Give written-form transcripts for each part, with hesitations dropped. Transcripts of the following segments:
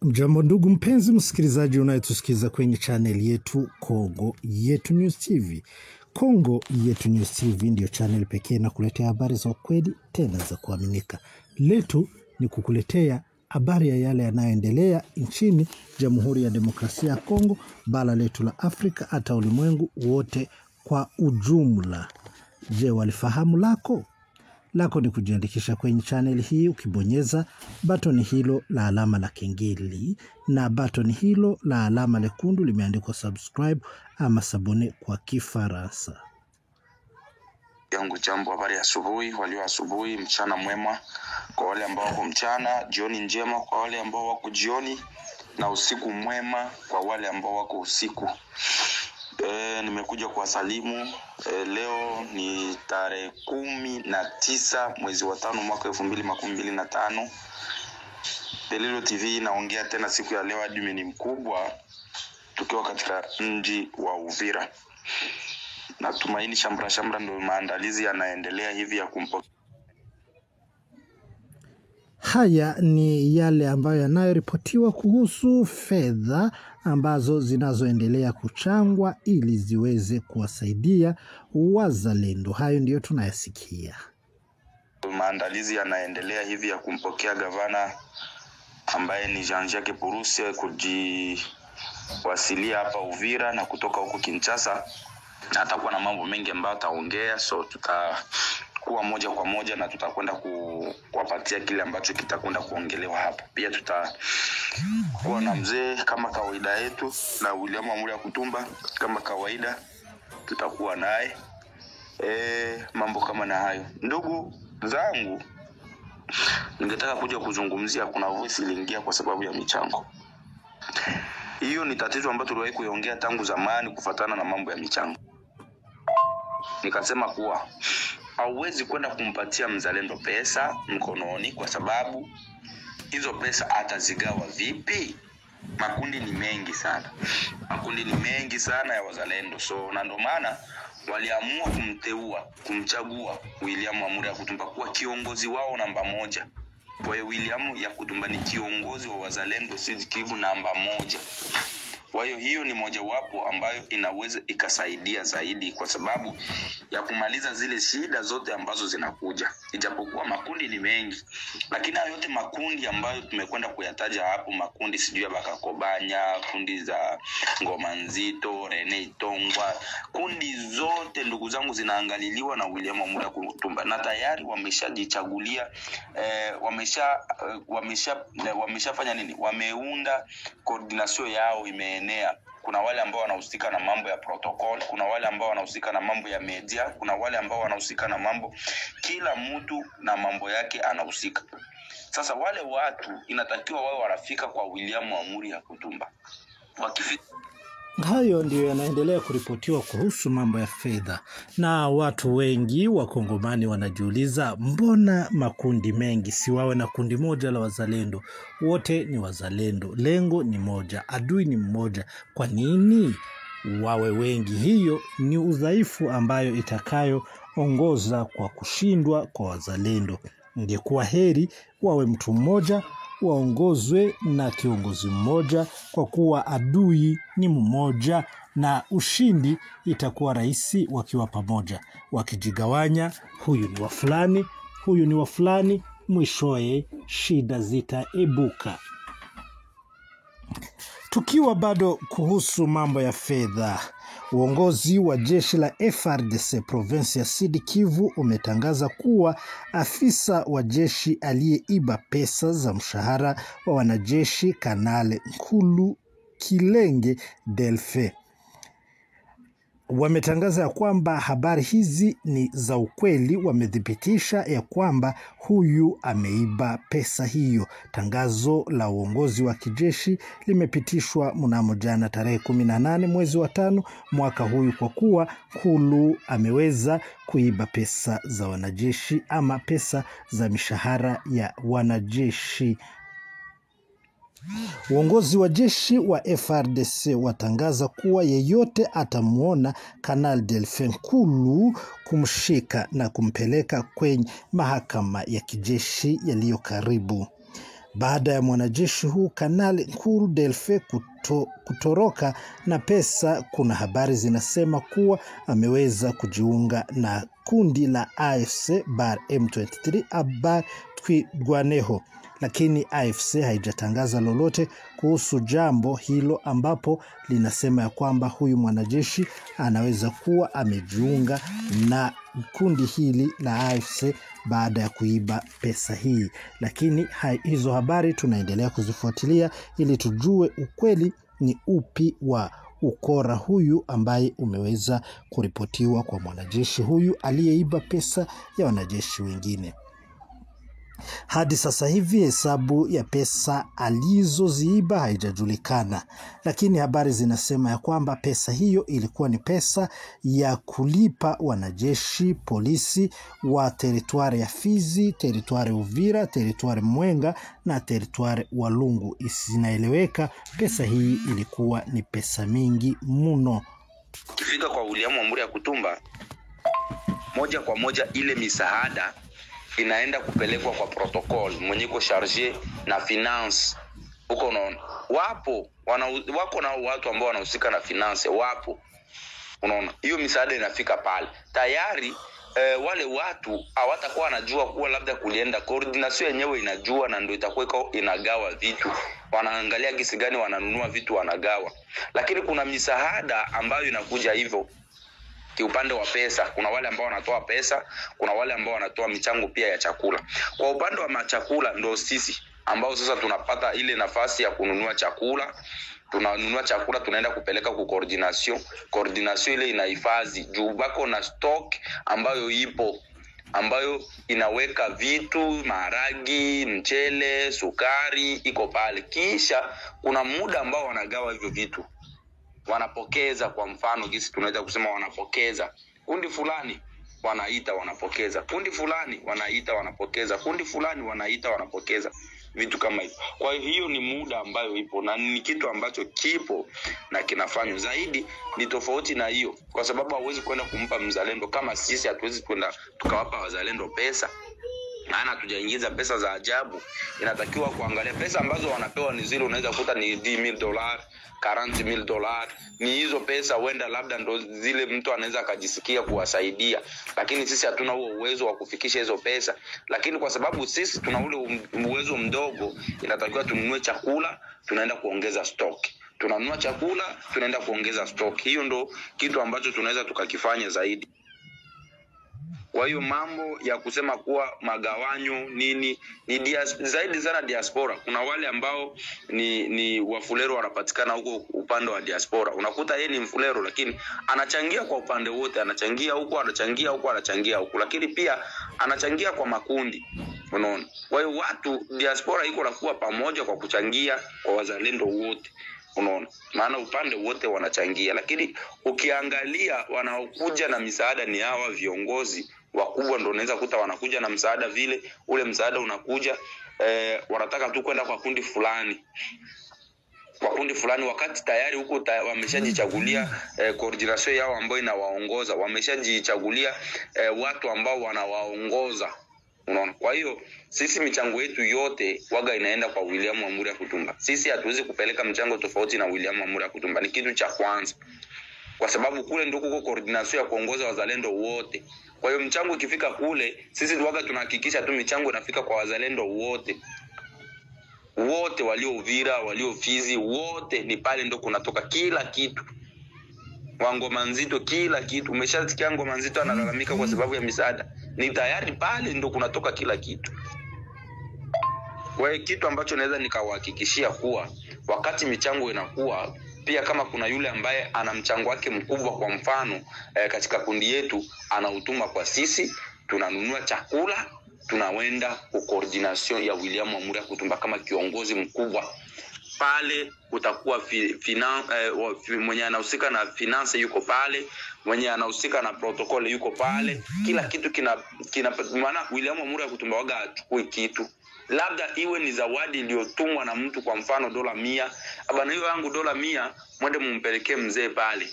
Mjambo ndugu mpenzi msikilizaji unayetusikiza kwenye channel yetu Kongo Yetu News TV. Kongo Yetu News TV ndio channel pekee na kuletea habari za ukweli tena za kuaminika. Letu ni kukuletea habari ya yale yanayoendelea nchini Jamhuri ya Demokrasia ya Kongo, bara letu la Afrika, hata ulimwengu wote kwa ujumla. Je, walifahamu lako? Lako ni kujiandikisha kwenye channel hii ukibonyeza button hilo la alama la kengele na button hilo la alama lekundu limeandikwa subscribe ama sabone kwa Kifaransa. Yangu jambo, habari ya asubuhi, walio asubuhi, mchana mwema kwa wale ambao wako mchana, jioni njema kwa wale ambao wako jioni, na usiku mwema kwa wale ambao wako usiku. Nimekuja kuwasalimu. Leo ni tarehe 19 mwezi wa 5 mwaka 2025. Delilo TV naongea tena siku ya leo, admin ni mkubwa, tukiwa katika mji wa Uvira. Natumaini shambra ndio maandalizi yanaendelea hivi ya kumpokea. Haya ni yale ambayo yanayoripotiwa kuhusu fedha ambazo zinazoendelea kuchangwa ili ziweze kuwasaidia wazalendo. Hayo ndiyo tunayasikia. Maandalizi yanaendelea hivi ya kumpokea gavana ambaye ni Jean-Jacques Purusi kujiwasilia hapa Uvira na kutoka huko Kinshasa. Na atakuwa na mambo mengi ambayo ataongea, so tutakuwa moja kwa moja na tutakwenda kuwapatia kile ambacho kitakwenda kuongelewa hapa. Pia tutakuwa na mzee kama kawaida yetu na William Amuri Kutumba kama kawaida tutakuwa naye. Mambo kama na hayo. Ndugu zangu, ningetaka kuja kuzungumzia, kuna voice iliingia kwa sababu ya michango. Hiyo ni tatizo ambalo tuliwahi kuiongea tangu zamani kufuatana na mambo ya michango. Nikasema kuwa hauwezi kwenda kumpatia mzalendo pesa mkononi kwa sababu hizo pesa atazigawa vipi? Makundi ni mengi sana ya wazalendo. So na ndio maana waliamua kumchagua William Amuri Kutumba kuwa kiongozi wao namba 1. Kwa hiyo William ya Kutumba ni kiongozi wa wazalendo Sud Kivu namba 1. Kwa hiyo ni mojawapo ambayo inaweza ikasaidia zaidi kwa sababu ya kumaliza zile shida zote ambazo zinakuja. Ijapokuwa makundi ni mengi, lakini hayo yote makundi ambayo tumekwenda kuyataja hapo, makundi sijui ya Bakakobanya, kundi za Ngoma Nzito, Rene Tongwa, kundi zote ndugu zangu zinaangaliliwa na William Amuri Kutumba na tayari wameshajichagulia, wameshafanya nini? Wameunda coordination yao enea. Kuna wale ambao wanahusika na mambo ya protocol, kuna wale ambao wanahusika na mambo ya media, kuna wale ambao wanahusika na mambo, kila mtu na mambo yake anahusika. Sasa wale watu inatakiwa wao warafika kwa William Amuri Kutumba. Hayo ndio yanaendelea kuripotiwa kuhusu mambo ya fedha, na watu wengi wa Kongomani wanajiuliza, mbona makundi mengi? Si wawe na kundi moja la wazalendo? Wote ni wazalendo, lengo ni moja, adui ni mmoja. Kwa nini wawe wengi? Hiyo ni udhaifu ambayo itakayoongoza kwa kushindwa kwa wazalendo. Ingekuwa heri wawe mtu mmoja, waongozwe na kiongozi mmoja, kwa kuwa adui ni mmoja na ushindi itakuwa rahisi wakiwa pamoja. Wakijigawanya, huyu ni wa fulani, huyu ni wa fulani, mwishoe shida zitaibuka. Tukiwa bado kuhusu mambo ya fedha, uongozi wa jeshi la FARDC province ya Sud Kivu umetangaza kuwa afisa wa jeshi aliyeiba pesa za mshahara wa wanajeshi Kanali Nkulu Kilenge Delfe. Wametangaza ya kwamba habari hizi ni za ukweli, wamethibitisha ya kwamba huyu ameiba pesa hiyo. Tangazo la uongozi wa kijeshi limepitishwa mnamo jana tarehe 18 mwezi wa 5 mwaka huyu, kwa kuwa Nkulu ameweza kuiba pesa za wanajeshi ama pesa za mishahara ya wanajeshi. Uongozi wa jeshi wa FARDC watangaza kuwa yeyote atamuona Kanali Delfe Nkulu kumshika na kumpeleka kwenye mahakama ya kijeshi yaliyo karibu. baada ya mwanajeshi huu Kanali Nkuru Delfe kutoroka na pesa. Kuna habari zinasema kuwa ameweza kujiunga na kundi la AFC Bar M23 Abar Twigwaneho, lakini AFC haijatangaza lolote kuhusu jambo hilo, ambapo linasema ya kwamba huyu mwanajeshi anaweza kuwa amejiunga na kundi hili la AFC baada ya kuiba pesa hii. Lakini hizo habari tunaendelea kuzifuatilia ili tujue ukweli ni upi wa ukora huyu ambaye umeweza kuripotiwa kwa mwanajeshi huyu aliyeiba pesa ya wanajeshi wengine. Hadi sasa hivi hesabu ya pesa alizoziiba haijajulikana, lakini habari zinasema ya kwamba pesa hiyo ilikuwa ni pesa ya kulipa wanajeshi polisi wa teritwari ya Fizi, teritwari Uvira, teritwari Mwenga na teritwari Walungu. Isinaeleweka pesa hii ilikuwa ni pesa mingi mno. Kifika kwa William Amuri Yakutumba, moja kwa moja ile misaada inaenda kupelekwa kwa protocol mwenye ko charge na finance. Huko unaona wako na watu ambao wanahusika na finance wapo, unaona hiyo misaada inafika pale tayari. Wale watu hawatakuwa wanajua kuwa labda kulienda coordination yenyewe inajua, na ndio itakuwa inagawa vitu, wanaangalia gisi gani wananunua vitu wanagawa. Lakini kuna misaada ambayo inakuja hivyo upande wa pesa. Kuna wale ambao wanatoa pesa, kuna wale ambao wanatoa michango pia ya chakula. Kwa upande wa machakula ndio sisi ambao sasa tunapata ile nafasi ya kununua chakula. Tunanunua chakula, tunaenda kupeleka ku coordination. Coordination ile inahifadhi juu bako na stock ambayo ipo, ambayo inaweka vitu, maharagi, mchele, sukari iko pale. Kisha kuna muda ambao wanagawa hivyo vitu, wanapokeza. Kwa mfano gisi tunaweza kusema wanapokeza kundi fulani, wanaita wanapokeza kundi fulani, wanaita wanapokeza kundi fulani, wanaita wanapokeza, vitu kama hivyo. Kwa hiyo ni muda ambayo ipo na ni kitu ambacho kipo na kinafanywa. Zaidi ni tofauti na hiyo, kwa sababu hauwezi kwenda kumpa mzalendo kama sisi, hatuwezi kwenda tukawapa wazalendo pesa maana tujaingiza pesa za ajabu. Inatakiwa kuangalia pesa ambazo wanapewa ni zile, unaweza kukuta ni $10,000, $40,000. Ni hizo pesa huenda labda ndo zile mtu anaweza akajisikia kuwasaidia, lakini sisi hatuna huo uwezo wa kufikisha hizo pesa. Lakini kwa sababu sisi tuna ule uwezo mdogo, inatakiwa tununue chakula, tunaenda kuongeza stock. Tunanunua chakula, tunaenda kuongeza stock. Hiyo ndo kitu ambacho tunaweza tukakifanya zaidi. Kwa hiyo mambo ya kusema kuwa magawanyo nini ni zaidi sana diaspora. Kuna wale ambao ni wafulero wanapatikana huko upande wa diaspora. Unakuta yeye ni mfulero lakini anachangia kwa upande wote, anachangia huko, anachangia huko, anachangia huko, lakini pia anachangia kwa makundi. Unaona? Kwa hiyo watu diaspora iko nakuwa pamoja kwa kuchangia kwa wazalendo wote. Unaona? Maana upande wote wanachangia, lakini ukiangalia wanaokuja na misaada ni hawa viongozi wakubwa, ndio unaweza kuta wanakuja na msaada vile. Ule msaada unakuja wanataka tu kwenda kwa kundi fulani, wakati tayari huko wameshajichagulia coordination yao ambayo inawaongoza, wameshajichagulia watu ambao wanawaongoza. Unaona? Kwa hiyo sisi michango yetu yote waga inaenda kwa William Amuri Yakutumba. Sisi hatuwezi kupeleka mchango tofauti na William Amuri Yakutumba, ni kitu cha kwanza, kwa sababu kule ndio kuko coordination ya kuongoza wazalendo wote. Kwa hiyo mchango ikifika kule, sisi waga tunahakikisha tu michango inafika kwa wazalendo wote. Wote walio Uvira, walio Fizi, wote ni pale ndio kunatoka kila kitu. Ngoma Nzito kila kitu. Umeshasikia Ngoma Nzito analalamika kwa sababu ya misaada. Ni tayari pale ndio kunatoka kila kitu. Kwa hiyo kitu ambacho naweza nikawahakikishia kuwa wakati michango inakuwa, pia kama kuna yule ambaye ana mchango wake mkubwa, kwa mfano katika kundi yetu anautuma kwa sisi, tunanunua chakula, tunawenda ku coordination ya William Amuri Yakutumba kama kiongozi mkubwa. Pale utakuwa mwenye anahusika na finance yuko pale, mwenye anahusika na protocol yuko pale. Kila kitu kina maana William Amuri Yakutumba waga achukue kitu. Labda iwe ni zawadi iliyotumwa na mtu, kwa mfano $100. Abana hiyo yangu $100, mwende mumpelekee mzee pale.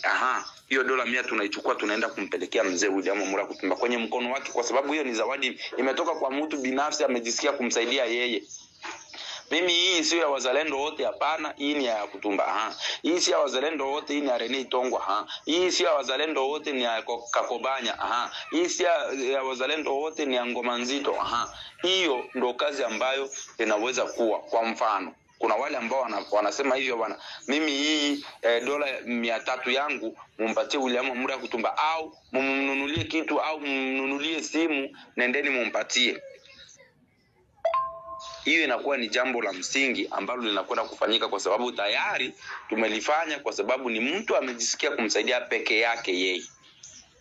Hiyo $100 tunaichukua, tunaenda kumpelekea mzee William Amuri Yakutumba kwenye mkono wake, kwa sababu hiyo ni zawadi imetoka kwa mtu binafsi, amejisikia kumsaidia yeye. Mimi hii sio ya wazalendo wote, hapana, hii ni ya Kutumba. Hii si ya wazalendo wote, hii ni ya Rene Tongwa. Hii si ya wazalendo wote, ni ya Kakobanya. Hii si ya wazalendo wote, ni ya Ngoma Nzito. Hiyo ndo kazi ambayo inaweza kuwa. Kwa mfano, kuna wale ambao wanasema hivyo bwana, mimi hii dola 300 yangu mumpatie William Amuri Kutumba, au mumnunulie kitu, au mnunulie simu, nendeni mumpatie. Hiyo inakuwa ni jambo la msingi ambalo linakwenda kufanyika, kwa sababu tayari tumelifanya, kwa sababu ni mtu amejisikia kumsaidia peke yake yeye.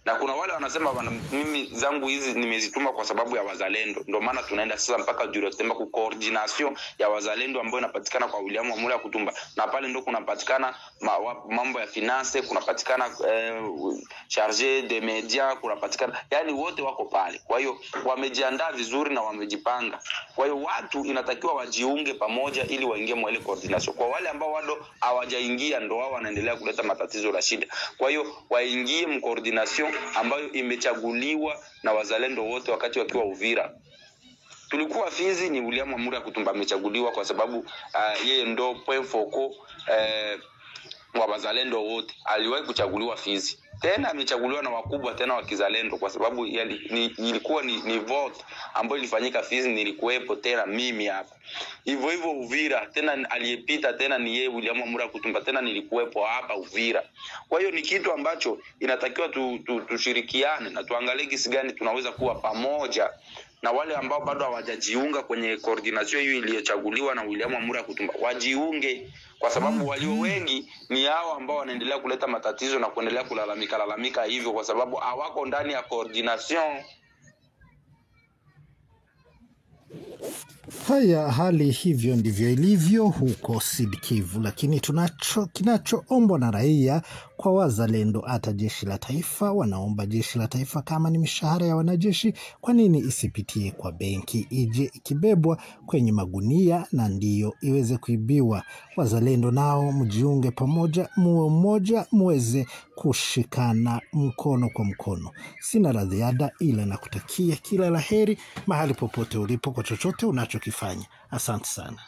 Na kuna wale wanasema bwana, mimi zangu hizi nimezituma kwa sababu ya wazalendo. Ndio maana tunaenda sasa mpaka directement ku coordination ya wazalendo ambayo inapatikana kwa William Amuri Kutumba. Na pale ndio kunapatikana mambo ya finance, kunapatikana charge de media, kunapatikana, yani wote wako pale. Kwa hiyo wamejiandaa vizuri na wamejipanga. Kwa hiyo watu inatakiwa wajiunge pamoja ili waingie mwa ile coordination. Kwa wale ambao bado hawajaingia, ndio wao wanaendelea kuleta matatizo la shida. Kwa hiyo waingie mu coordination ambayo imechaguliwa na wazalendo wote wakati wakiwa Uvira. Tulikuwa Fizi, ni William Amuri Kutumba amechaguliwa kwa sababu yeye ndo point focal wa wazalendo wote. Aliwahi kuchaguliwa Fizi, tena amechaguliwa na wakubwa tena wa kizalendo, kwa sababu ilikuwa ni vote ambayo ilifanyika Fizi, nilikuwepo tena mimi hapa. Hivyo hivyo Uvira, tena aliyepita tena ni yeye William Amuri Kutumba, tena nilikuwepo hapa Uvira. Kwa hiyo ni kitu ambacho inatakiwa tushirikiane na tuangalie jinsi gani tunaweza kuwa pamoja, na wale ambao bado hawajajiunga kwenye coordination hiyo iliyochaguliwa na William Amuri Kutumba wajiunge, kwa sababu walio wengi ni hao ambao wanaendelea kuleta matatizo na kuendelea kulalamika hivyo, kwa sababu hawako ndani ya coordination. Haya, hali hivyo ndivyo ilivyo huko Sud Kivu, lakini kinachoombwa na raia kwa wazalendo, hata jeshi la taifa wanaomba jeshi la taifa, kama ni mishahara ya wanajeshi, kwa nini isipitie kwa benki, ije ikibebwa kwenye magunia na ndiyo iweze kuibiwa? Wazalendo nao mjiunge pamoja, muwe mmoja, muweze kushikana mkono kwa mkono. Sina la ziada ila nakutakia kila laheri mahali popote ulipo kwa chochote unachokifanya. Asante sana.